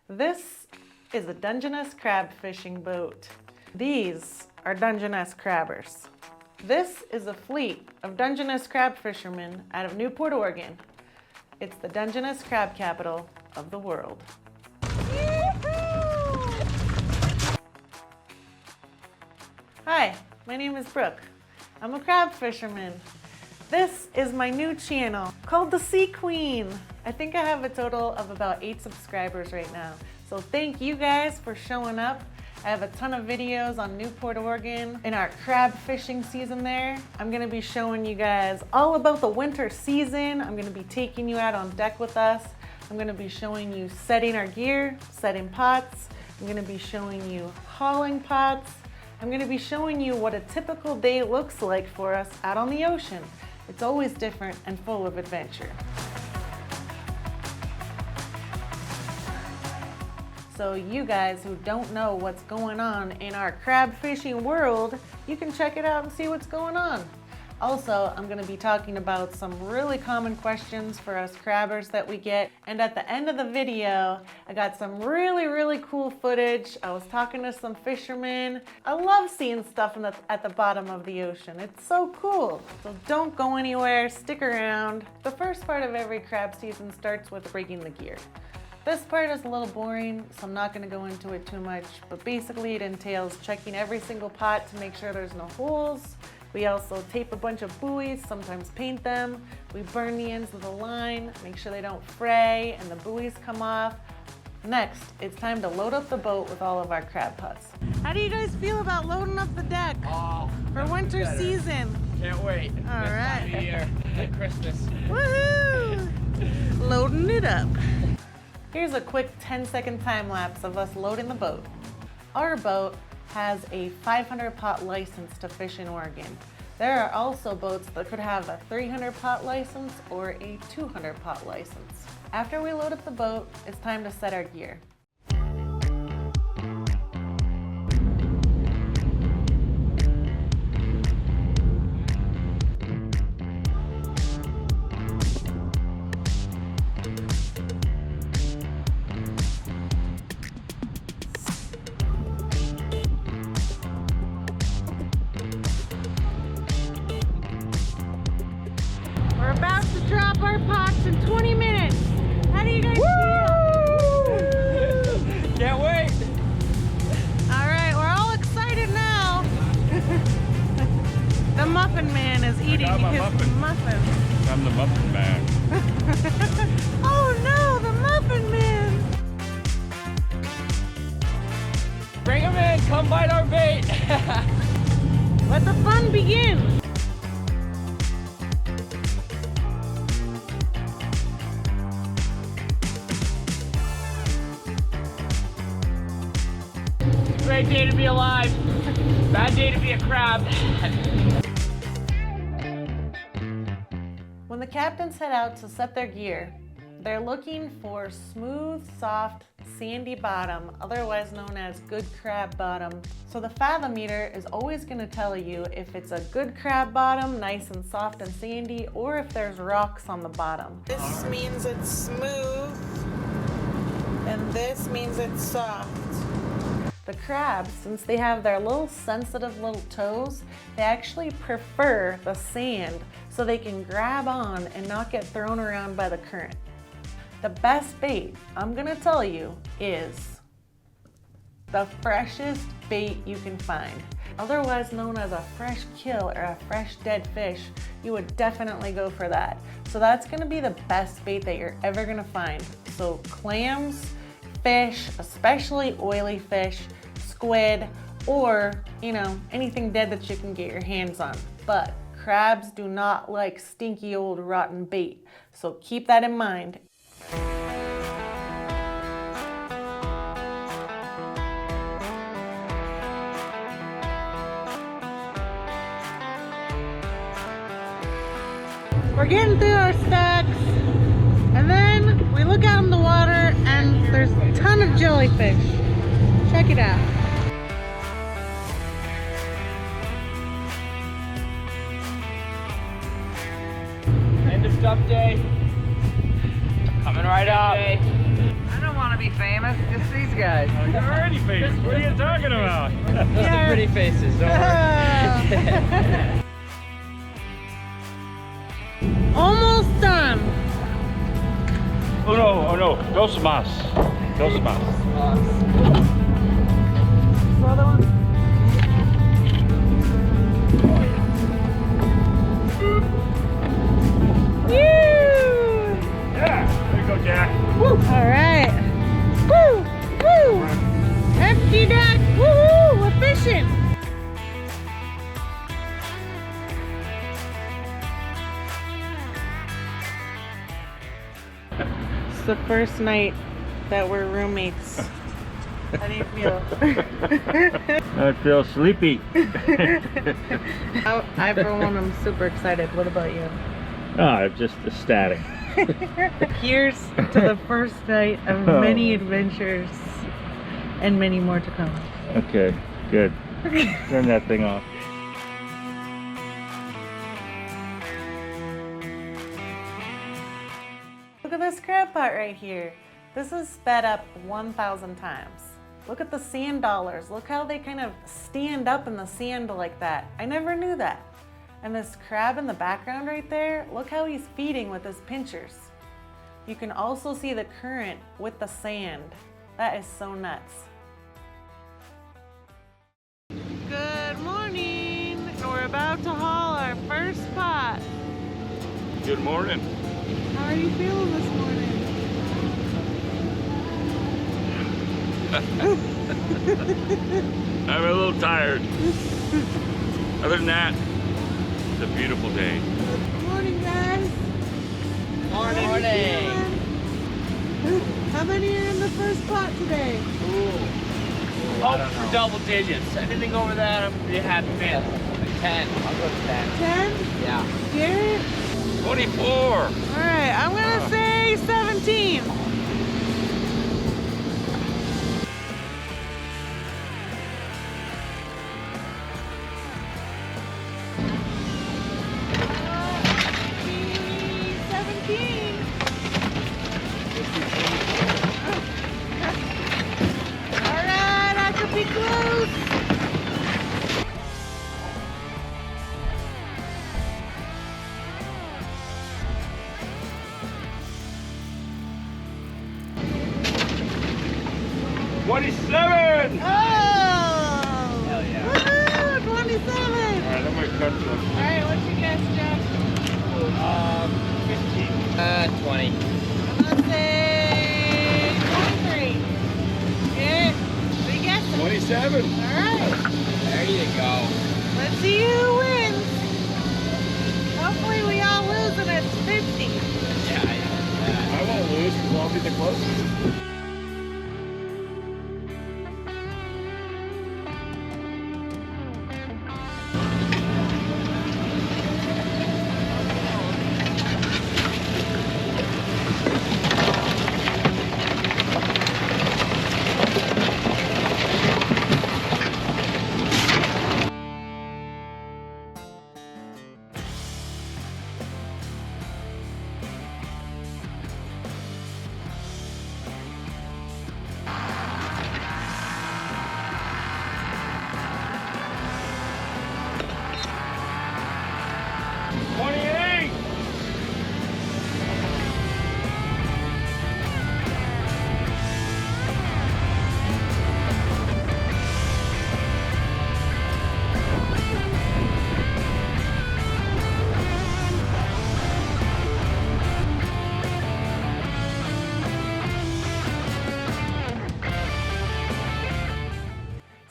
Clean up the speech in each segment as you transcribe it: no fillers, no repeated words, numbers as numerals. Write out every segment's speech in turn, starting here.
This is a Dungeness crab fishing boat. These are Dungeness crabbers. This is a fleet of Dungeness crab fishermen out of Newport, Oregon. It's the Dungeness crab capital of the world. Hi, my name is Brooke. I'm a crab fisherman. This is my new channel called The Sea Queen. I think I have a total of about 8 subscribers right now. So thank you guys for showing up. I have a ton of videos on Newport, Oregon in our crab fishing season there. I'm gonna be showing you guys all about the winter season. I'm gonna be taking you out on deck with us. I'm gonna be showing you setting our gear, setting pots. I'm gonna be showing you hauling pots. I'm gonna be showing you what a typical day looks like for us out on the ocean. It's always different and full of adventure. So you guys who don't know what's going on in our crab fishing world, you can check it out and see what's going on. Also, I'm gonna be talking about some really common questions for us crabbers that we get. And at the end of the video, I got some really cool footage. I was talking to some fishermen. I love seeing stuff at the bottom of the ocean. It's so cool. So don't go anywhere, stick around. The first part of every crab season starts with rigging the gear. This part is a little boring, so I'm not gonna go into it too much, but basically it entails checking every single pot to make sure there's no holes. We also tape a bunch of buoys, sometimes paint them. We burn the ends of the line, make sure they don't fray and the buoys come off. Next, it's time to load up the boat with all of our crab pots. How do you guys feel about loading up the deck for winter season? Can't wait. All right. This time of year, like Christmas. Woohoo! Loading it up. Here's a quick 10-second time lapse of us loading the boat. Our boat has a 500 pot license to fish in Oregon. There are also boats that could have a 300 pot license or a 200 pot license. After we load up the boat, it's time to set our gear. We're about to drop our pots in 20 minutes. How do you guys feel? Can't wait. All right, we're all excited now. The Muffin Man is eating his muffin. I'm the muffin man. Oh no, the Muffin Man. Bring him in, come bite our bait. Let the fun begin. Great day to be alive. Bad day to be a crab. When the captains head out to set their gear, they're looking for smooth, soft, sandy bottom, otherwise known as good crab bottom. So the fathometer is always going to tell you if it's a good crab bottom, nice and soft and sandy, or if there's rocks on the bottom. This means it's smooth, and this means it's soft. The crabs, since they have their little sensitive little toes, they actually prefer the sand so they can grab on and not get thrown around by the current. The best bait, I'm gonna tell you, is the freshest bait you can find. Otherwise known as a fresh kill or a fresh dead fish, you would definitely go for that. So that's gonna be the best bait that you're ever gonna find. So clams, fish, especially oily fish, squid, or, anything dead that you can get your hands on. But crabs do not like stinky old rotten bait, so keep that in mind. We're getting through our stacks, and then we look out in the water and there's a ton of jellyfish. Check it out. End of dump day. Coming right up. I don't want to be be famous? Just these guys. You're already famous. What are you talking about? Yeah. Pretty faces, don't worry. Almost done. Oh no, dos más. Dos más. The other one. Woo! Yeah, there you go, Jack. Woo! All right. Woo! Woo! Empty deck. Woohoo! We're fishing. It's the first night that we're roommates. How do you feel? I feel sleepy. I for one, am super excited. What about you? Oh, I'm just ecstatic. Here's to the first night of many adventures and many more to come. Okay, good. Turn that thing off. Look at this crab pot right here. This is sped up 1,000 times. Look at the sand dollars. Look how they kind of stand up in the sand like that. I never knew that. And this crab in the background right there, look how he's feeding with his pinchers. You can also see the current with the sand. That is so nuts. Good morning. We're about to haul our first pot. Good morning. How are you feeling this morning? I'm a little tired. Other than that, it's a beautiful day. Good morning, guys. Morning. How many are in the first pot today? Hope for double digits. Anything over that, I'm gonna be happy man. 10. I'll go to 10. 10? Yeah. Garrett? 24. All right, I'm gonna say 17. Be close. $27! Oh! Hell yeah. Woohoo! 27! Alright, I'm gonna cut this. Alright, what's your guess, Jeff? 15. 20. I'm gonna say 23. Good. What are you guessing? 27. Alright. There you go. Let's see who wins. Hopefully we all lose and it's 50. Yeah. I won't lose because I'll be the closest.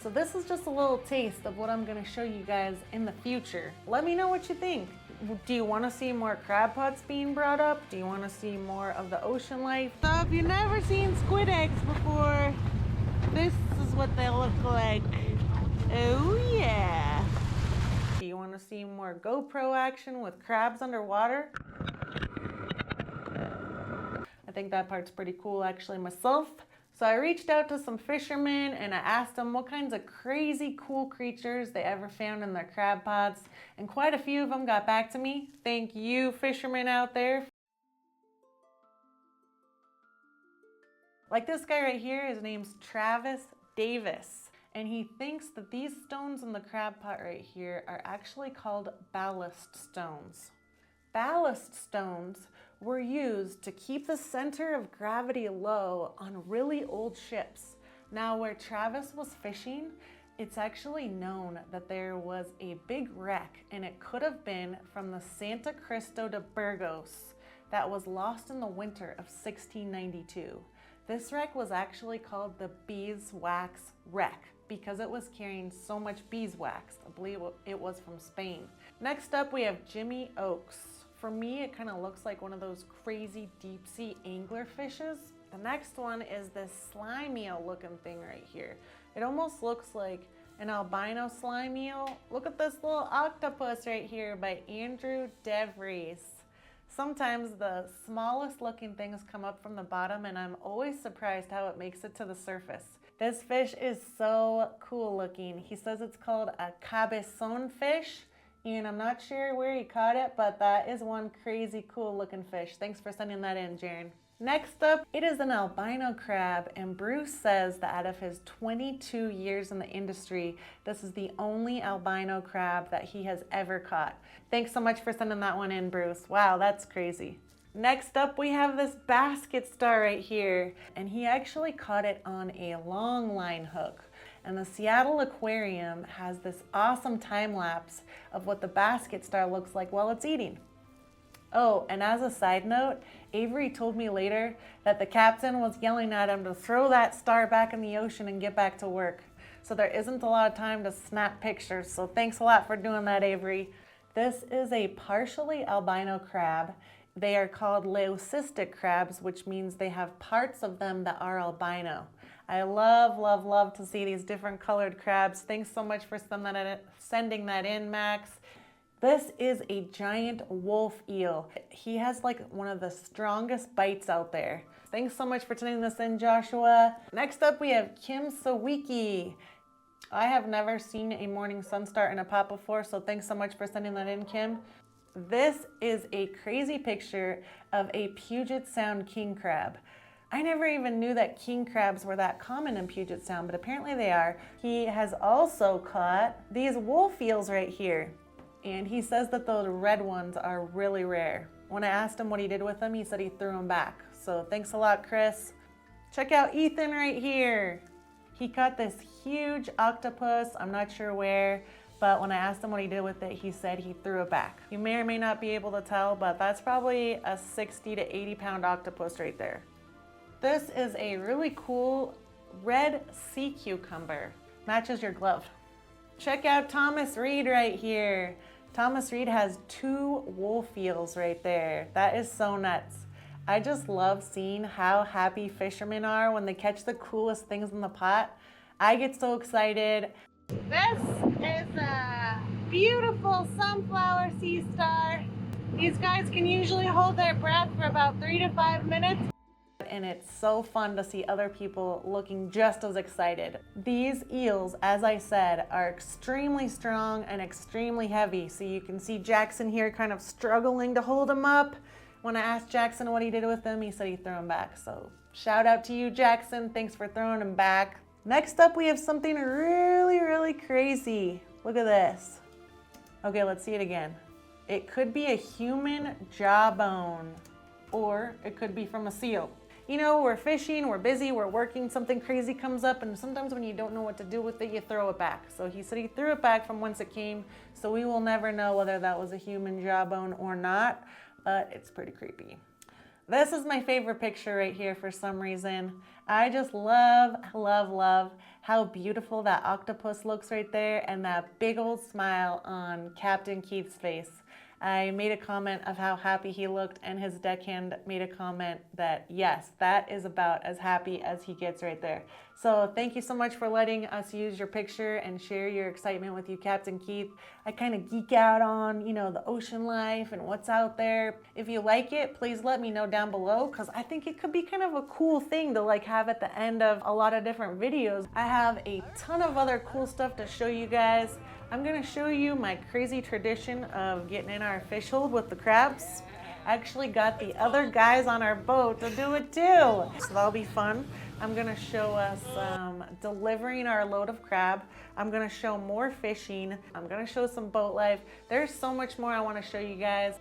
So this is just a little taste of what I'm gonna show you guys in the future. Let me know what you think. Do you wanna see more crab pots being brought up? Do you wanna see more of the ocean life? So if you've never seen squid eggs before, this is what they look like. Oh yeah. Do you wanna see more GoPro action with crabs underwater? I think that part's pretty cool actually myself. So I reached out to some fishermen and I asked them what kinds of crazy cool creatures they ever found in their crab pots, and quite a few of them got back to me. Thank you, fishermen out there. Like this guy right here, his name's Travis Davis, and he thinks that these stones in the crab pot right here are actually called ballast stones. Ballast stones were used to keep the center of gravity low on really old ships. Now, where Travis was fishing, it's actually known that there was a big wreck, and it could have been from the Santa Cristo de Burgos that was lost in the winter of 1692. This wreck was actually called the beeswax wreck because it was carrying so much beeswax. I believe it was from Spain. Next up, we have Jimmy Oaks. For me, it kind of looks like one of those crazy deep sea angler fishes. The next one is this slime eel looking thing right here. It almost looks like an albino slime eel. Look at this little octopus right here by Andrew DeVries. Sometimes the smallest looking things come up from the bottom, and I'm always surprised how it makes it to the surface. This fish is so cool looking. He says it's called a cabezon fish, and I'm not sure where he caught it, but that is one crazy cool looking fish. Thanks for sending that in, Jaren. Next up, it is an albino crab, and Bruce says that out of his 22 years in the industry, this is the only albino crab that he has ever caught. Thanks so much for sending that one in, Bruce. Wow, that's crazy. Next up, we have this basket star right here, and he actually caught it on a long line hook. And the Seattle Aquarium has this awesome time lapse of what the basket star looks like while it's eating. Oh, and as a side note, Avery told me later that the captain was yelling at him to throw that star back in the ocean and get back to work. So there isn't a lot of time to snap pictures, so thanks a lot for doing that, Avery. This is a partially albino crab. They are called leucistic crabs, which means they have parts of them that are albino. I love, love, love to see these different colored crabs. Thanks so much for sending that in, Max. This is a giant wolf eel. He has like one of the strongest bites out there. Thanks so much for sending this in, Joshua. Next up, we have Kim Sawicki. I have never seen a morning sun star in a pot before, so thanks so much for sending that in, Kim. This is a crazy picture of a Puget Sound king crab. I never even knew that king crabs were that common in Puget Sound, but apparently they are. He has also caught these wolf eels right here. And he says that those red ones are really rare. When I asked him what he did with them, he said he threw them back. So thanks a lot, Chris. Check out Ethan right here. He caught this huge octopus, I'm not sure where, but when I asked him what he did with it, he said he threw it back. You may or may not be able to tell, but that's probably a 60 to 80 pound octopus right there. This is a really cool red sea cucumber. Matches your glove. Check out Thomas Reed right here. Thomas Reed has 2 wolf eels right there. That is so nuts. I just love seeing how happy fishermen are when they catch the coolest things in the pot. I get so excited. This is a beautiful sunflower sea star. These guys can usually hold their breath for about 3 to 5 minutes. And it's so fun to see other people looking just as excited. These eels, as I said, are extremely strong and extremely heavy. So you can see Jackson here kind of struggling to hold them up. When I asked Jackson what he did with them, he said he threw them back. So shout out to you, Jackson. Thanks for throwing them back. Next up, we have something really, really crazy. Look at this. Okay, let's see it again. It could be a human jawbone, or it could be from a seal. You know, we're fishing, we're busy, we're working, something crazy comes up, and sometimes when you don't know what to do with it, you throw it back. So he said he threw it back from whence it came, so we will never know whether that was a human jawbone or not, but it's pretty creepy. This is my favorite picture right here for some reason. I just love, love, love how beautiful that octopus looks right there and that big old smile on Captain Keith's face. I made a comment of how happy he looked, and his deckhand made a comment that yes, that is about as happy as he gets right there. So thank you so much for letting us use your picture and share your excitement with you, Captain Keith. I kind of geek out on, you know, the ocean life and what's out there. If you like it, please let me know down below, because I think it could be kind of a cool thing to like have at the end of a lot of different videos. I have a ton of other cool stuff to show you guys. I'm gonna show you my crazy tradition of getting in our fish hold with the crabs. I actually got the other guys on our boat to do it too. So that'll be fun. I'm gonna show us delivering our load of crab. I'm gonna show more fishing. I'm gonna show some boat life. There's so much more I wanna show you guys.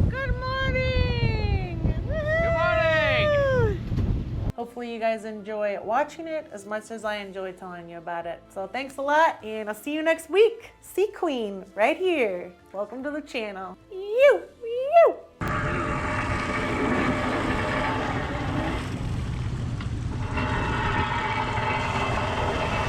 Good morning! Good morning! Hopefully you guys enjoy watching it as much as I enjoy telling you about it. So thanks a lot, and I'll see you next week. Sea Queen, right here. Welcome to the channel. You!